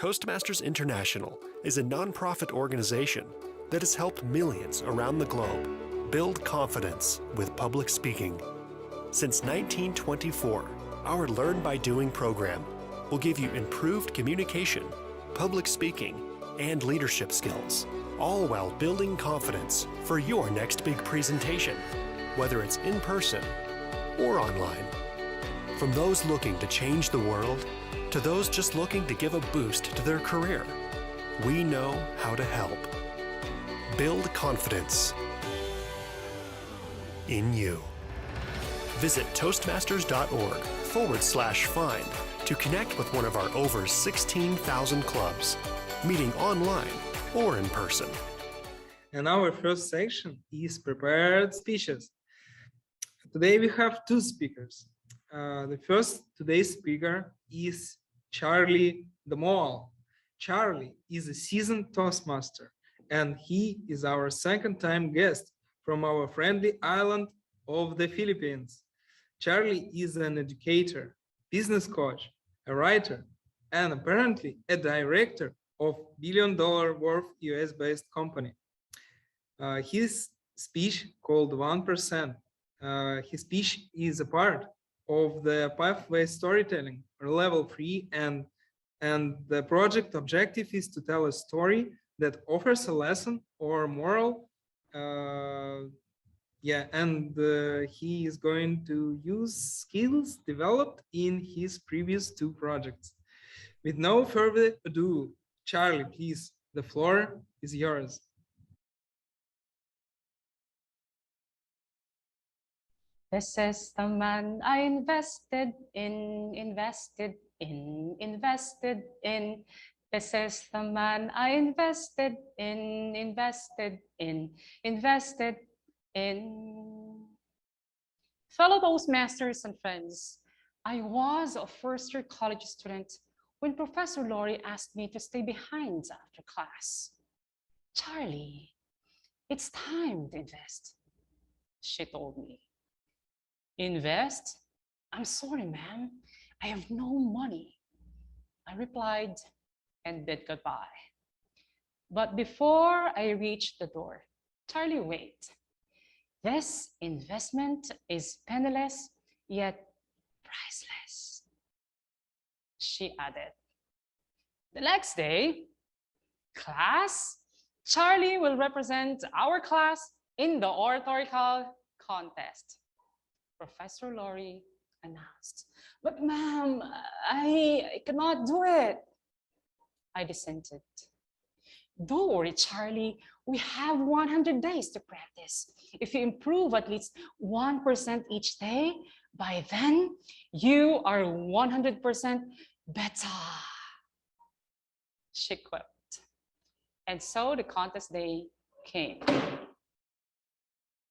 Toastmasters International is a nonprofit organization that has helped millions around the globe build confidence with public speaking. Since 1924, our Learn by Doing program will give you improved communication, public speaking, and leadership skills, all while building confidence for your next big presentation, whether it's in person or online. From those looking to change the world to those just looking to give a boost to their career, we know how to help. Build confidence in you. Visit toastmasters.org/find to connect with one of our over 16,000 clubs, meeting online or in person. And our first section is prepared speeches. Today we have two speakers. The first today's speaker is Charlie Domaoal. Charlie is a seasoned Toastmaster, and he is our second-time guest from our friendly island of the Philippines. Charlie is an educator, business coach, a writer, and apparently a director of billion-dollar worth US-based company. His speech called 1%. His speech is a part of the Pathway Storytelling Level 3, and the project objective is to tell a story that offers a lesson or moral. He is going to use skills developed in his previous two projects. With no further ado, Charlie, please, the floor is yours. This is the man I invested in. This is the man I invested in. Fellow Toastmasters and friends, I was a first-year college student when Professor Laurie asked me to stay behind after class. Charlie, it's time to invest, she told me. Invest? I'm sorry, ma'am. I have no money, I replied and bid goodbye. But before I reached the door, Charlie, wait. This investment is penniless, yet priceless, she added. The next day, class, Charlie will represent our class in the oratorical contest, Professor Laurie announced. But ma'am, I cannot do it, I dissented. Don't worry, Charlie, we have 100 days to practice. If you improve at least 1% each day, by then you are 100% better, she quipped. And so the contest day came.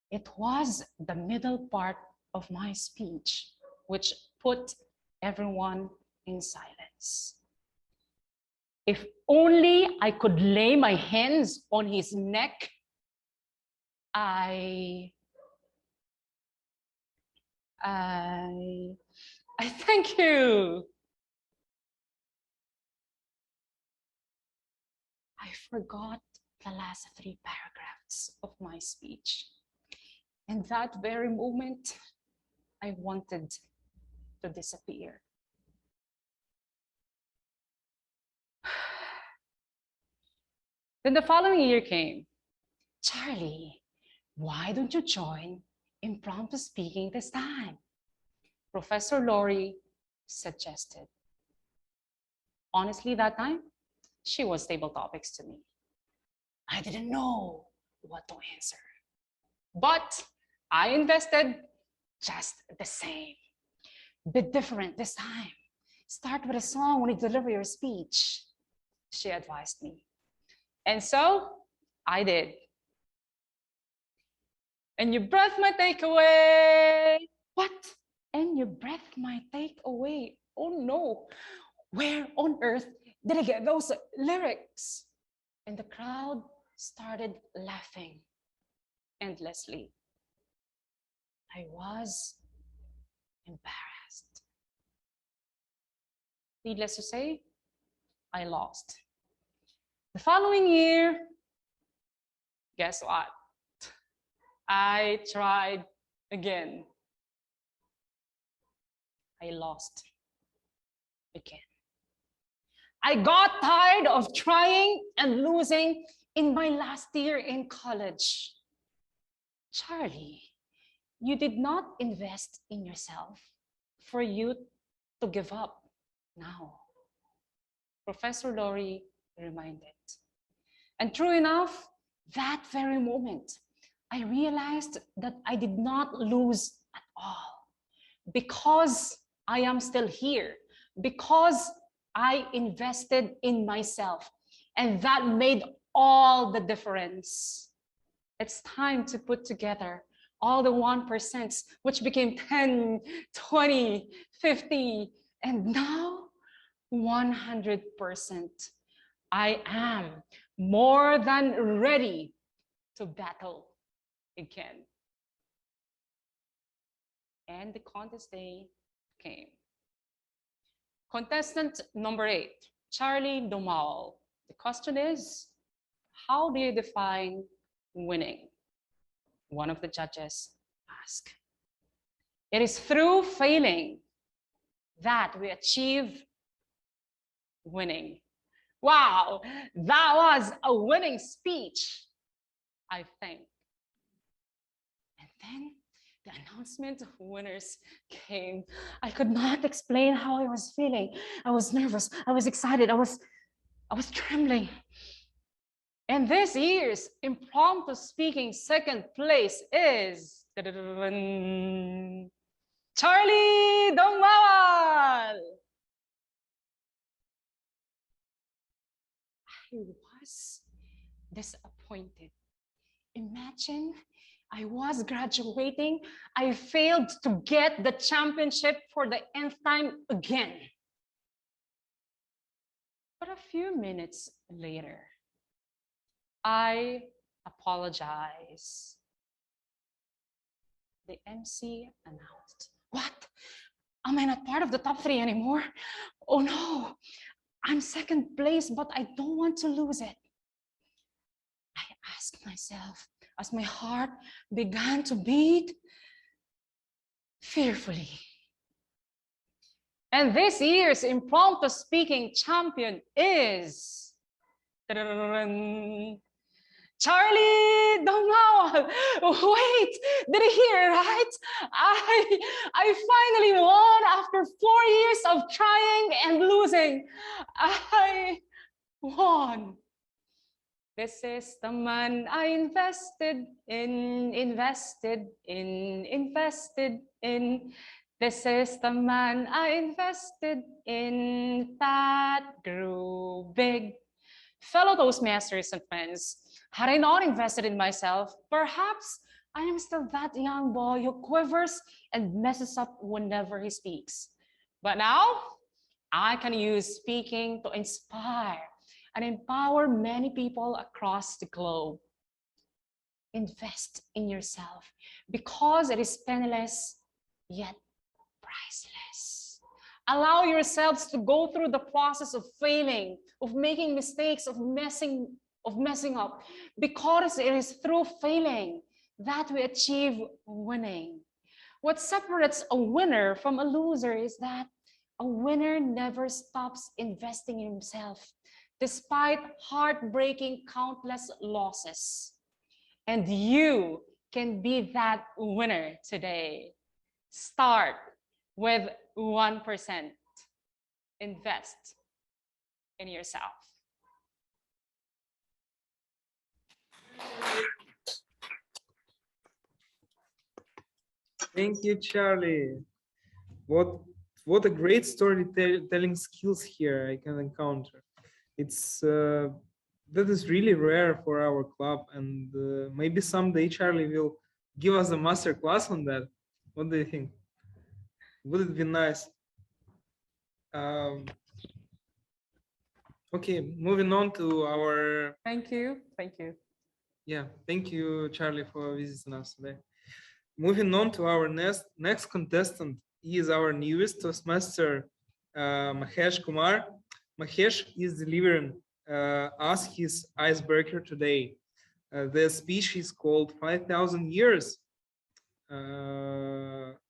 It was the middle part of my speech, which put everyone in silence. If only I could lay my hands on his neck, I thank you. I forgot the last 3 paragraphs of my speech. In that very moment, I wanted to disappear. Then the following year came. Charlie, why don't you join impromptu speaking this time? Professor Laurie suggested. Honestly, that time, she was table topics to me. I didn't know what to answer, but I invested just the same. Be different this time. Start with a song when you deliver your speech, she advised me. And so I did. And your breath might take away. What? And your breath might take away. Oh no. Where on earth did I get those lyrics? And the crowd started laughing endlessly. I was embarrassed. Needless to say, I lost. The following year, guess what? I tried again. I lost again. I got tired of trying and losing in my last year in college. Charlie, you did not invest in yourself for you to give up now. Professor Lori reminded. And true enough, that very moment, I realized that I did not lose at all because I am still here, because I invested in myself, and that made all the difference. It's time to put together all the 1%, which became 10, 20, 50, and now 100%. I am more than ready to battle again. And the contest day came. Contestant number 8, Charlie Domaoal. The question is, how do you define winning? One of the judges asked. It is through failing that we achieve winning. Wow, that was a winning speech, I think. And then the announcement of winners came. I could not explain how I was feeling. I was nervous, I was excited, I was trembling. And this year's impromptu speaking second place is Charlie Domaoal. I was disappointed. Imagine I was graduating, I failed to get the championship for the nth time again. But a few minutes later, I apologize. The MC announced, "What? Am I not part of the top 3 anymore? Oh no, I'm second place, but I don't want to lose it." I asked myself as my heart began to beat fearfully. And this year's impromptu speaking champion is Charlie Domaoal. Wait, did you hear it right? I finally won after 4 years of trying and losing. I won. This is the man I invested in. This is the man I invested in that grew big. Fellow Toastmasters and friends, had I not invested in myself, perhaps I am still that young boy who quivers and messes up whenever he speaks. But now, I can use speaking to inspire and empower many people across the globe. Invest in yourself because it is penniless yet priceless. Allow yourselves to go through the process of failing, of making mistakes, of messing up, because it is through failing that we achieve winning. What separates a winner from a loser is that a winner never stops investing in himself, despite heartbreaking countless losses. And you can be that winner today. Start with 1%. Invest in yourself. Thank you, Charlie. What a great storytelling skills here I can encounter. It's that is really rare for our club, and maybe someday Charlie will give us a master class on that. What do you think? Would it be nice? Okay, moving on to our. Thank you. Thank you. Yeah, thank you, Charlie, for visiting us today. Moving on to our next contestant, he is our newest Toastmaster, Mahesh Kumar. Mahesh is delivering us his icebreaker today. The speech is called 5,000 Years.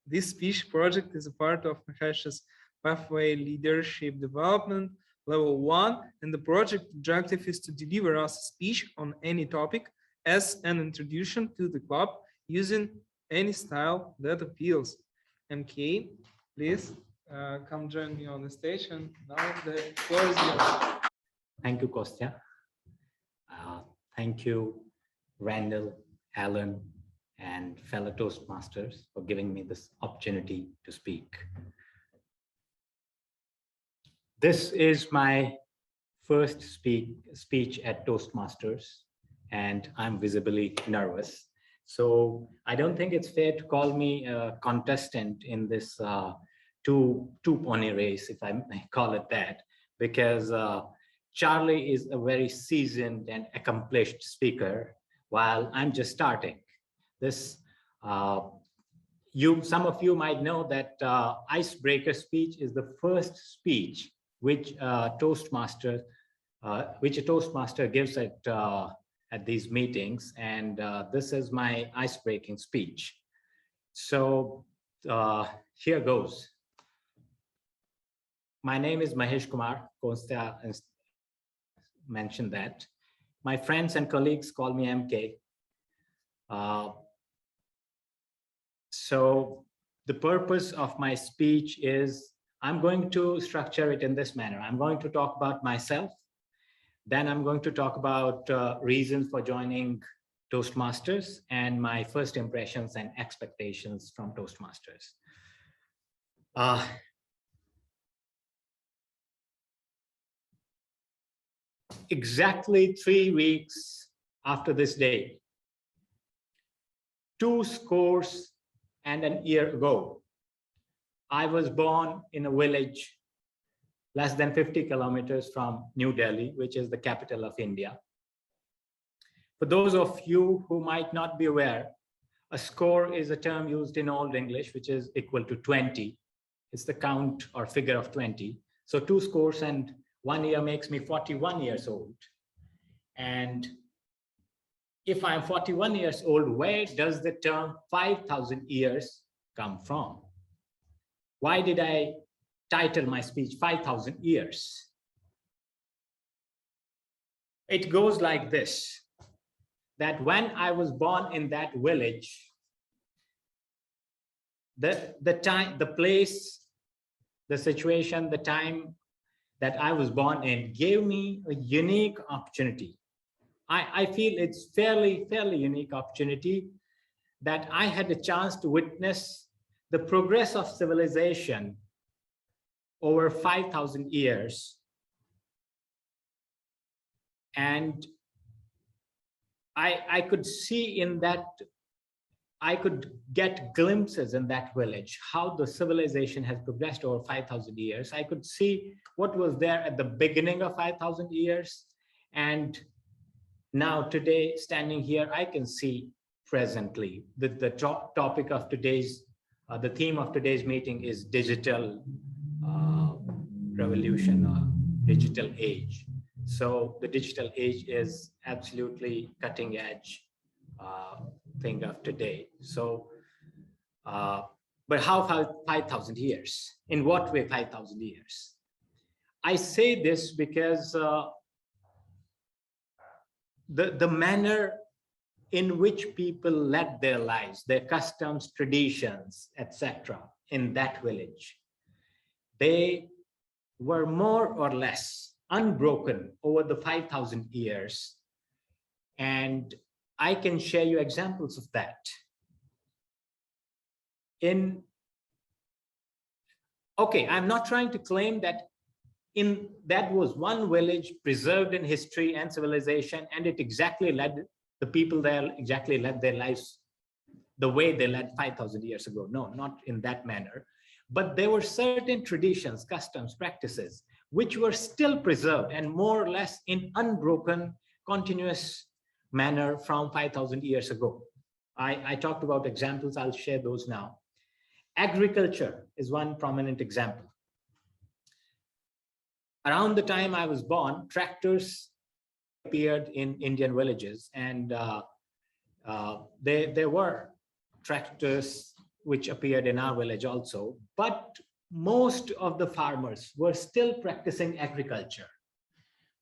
This speech project is a part of Mahesh's Pathway Leadership Development Level 1, and the project objective is to deliver us a speech on any topic as an introduction to the club using any style that appeals. MK, please come join me on the stage, and now the floor is yours. Thank you, Kostya. Thank you, Randall, Alan, and fellow Toastmasters for giving me this opportunity to speak. This is my first speech at Toastmasters, and I'm visibly nervous. So I don't think it's fair to call me a contestant in this two-pony race, if I may call it that, because Charlie is a very seasoned and accomplished speaker, while I'm just starting. This, some of you might know that icebreaker speech is the first speech which a Toastmaster gives at these meetings, and this is my icebreaking speech. So here goes. My name is Mahesh Kumar. Kostya mentioned that. My friends and colleagues call me MK. So the purpose of my speech is I'm going to structure it in this manner. I'm going to talk about myself. Then I'm going to talk about reasons for joining Toastmasters and my first impressions and expectations from Toastmasters. Exactly 3 weeks after this day, 2 scores and an year ago, I was born in a village less than 50 kilometers from New Delhi, which is the capital of India. For those of you who might not be aware, a score is a term used in Old English, which is equal to 20. It's the count or figure of 20. So 2 scores and 1 year makes me 41 years old. And if I'm 41 years old, where does the term 5,000 years come from? Why did I title my speech 5,000 years? It goes like this, that when I was born in that village, the time, the place, the situation, the time that I was born in gave me a unique opportunity. I feel it's fairly unique opportunity that I had a chance to witness the progress of civilization over 5,000 years. And I could see in that, I could get glimpses in that village, how the civilization has progressed over 5,000 years. I could see what was there at the beginning of 5,000 years. And now today, standing here, I can see presently that the topic of today's, the theme of today's meeting is digital revolution or digital age. So the digital age is absolutely cutting edge thing of today. So, but how 5,000 years? In what way 5,000 years? I say this because the manner in which people led their lives, their customs, traditions, etc., in that village, they were more or less unbroken over the 5,000 years. And I can share you examples of that. Okay, I'm not trying to claim that that was one village preserved in history and civilization, and it exactly led, the people there exactly led their lives the way they led 5,000 years ago. No, not in that manner. But there were certain traditions, customs, practices, which were still preserved and more or less in unbroken, continuous manner from 5,000 years ago. I talked about examples, I'll share those now. Agriculture is one prominent example. around the time I was born, tractors appeared in Indian villages, and there were tractors which appeared in our village also, but most of the farmers were still practicing agriculture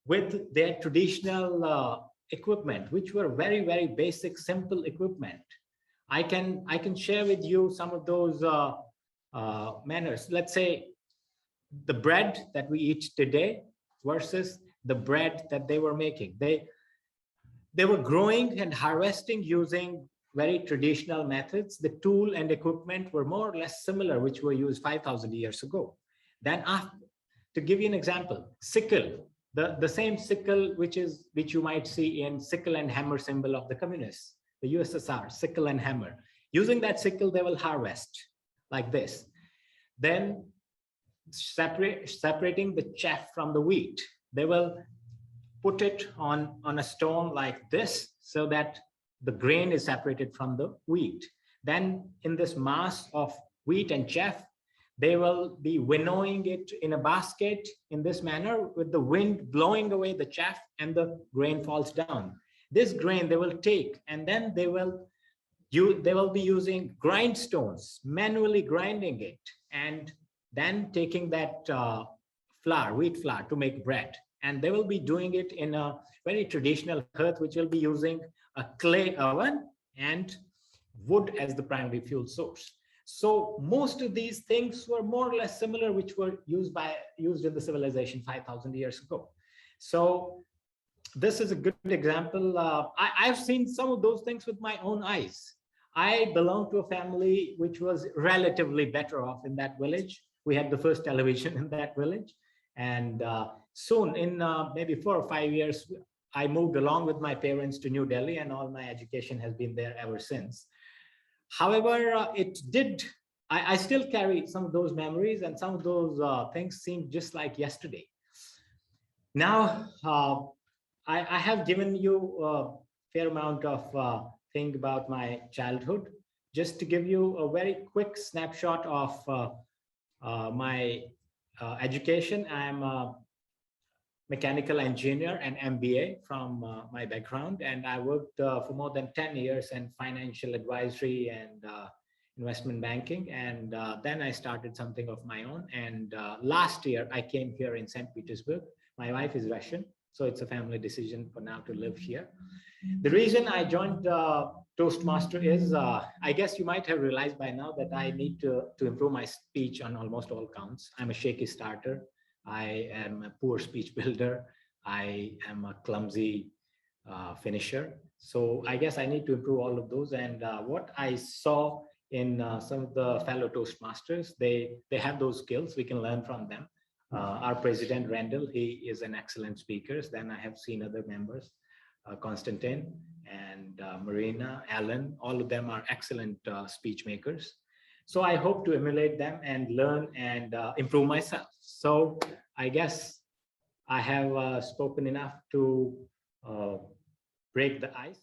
with their traditional equipment, which were very, very basic, simple equipment. I can share with you some of those manners. Let's say the bread that we eat today versus the bread that they were making. They were growing and harvesting using very traditional methods. The tool and equipment were more or less similar, which were used 5,000 years ago. Then to give you an example, sickle, the same sickle which you might see in sickle and hammer symbol of the communists, the USSR, sickle and hammer. Using that sickle, they will harvest like this. Then separating the chaff from the wheat, they will put it on a stone like this so that the grain is separated from the wheat. Then in this mass of wheat and chaff, they will be winnowing it in a basket in this manner with the wind blowing away the chaff and the grain falls down. This grain they will take, and then they will be using grindstones, manually grinding it, and then taking that flour, wheat flour, to make bread. And they will be doing it in a very traditional hearth, which will be using a clay oven and wood as the primary fuel source. So most of these things were more or less similar, which were used in the civilization 5,000 years ago. So this is a good example. I've seen some of those things with my own eyes. I belong to a family which was relatively better off in that village. We had the first television in that village. And soon, in maybe 4 or 5 years, I moved along with my parents to New Delhi, and all my education has been there ever since. However, I still carry some of those memories, and some of those things seem just like yesterday. Now, I have given you a fair amount of thing about my childhood, just to give you a very quick snapshot of my education. I'm a mechanical engineer and MBA from my background, and I worked for more than 10 years in financial advisory and investment banking, and then I started something of my own. And last year I came here in Saint Petersburg. My wife is Russian, so it's a family decision for now to live here. The reason I joined Toastmaster is, I guess you might have realized by now that I need to improve my speech on almost all counts. I'm a shaky starter. I am a poor speech builder. I am a clumsy finisher. So I guess I need to improve all of those. And what I saw in some of the fellow Toastmasters, they have those skills. We can learn from them. Our president, Randall, he is an excellent speaker. Then I have seen other members, Konstantin and Marina, Alan, all of them are excellent speech makers. So I hope to emulate them and learn and improve myself. So I guess I have spoken enough to break the ice.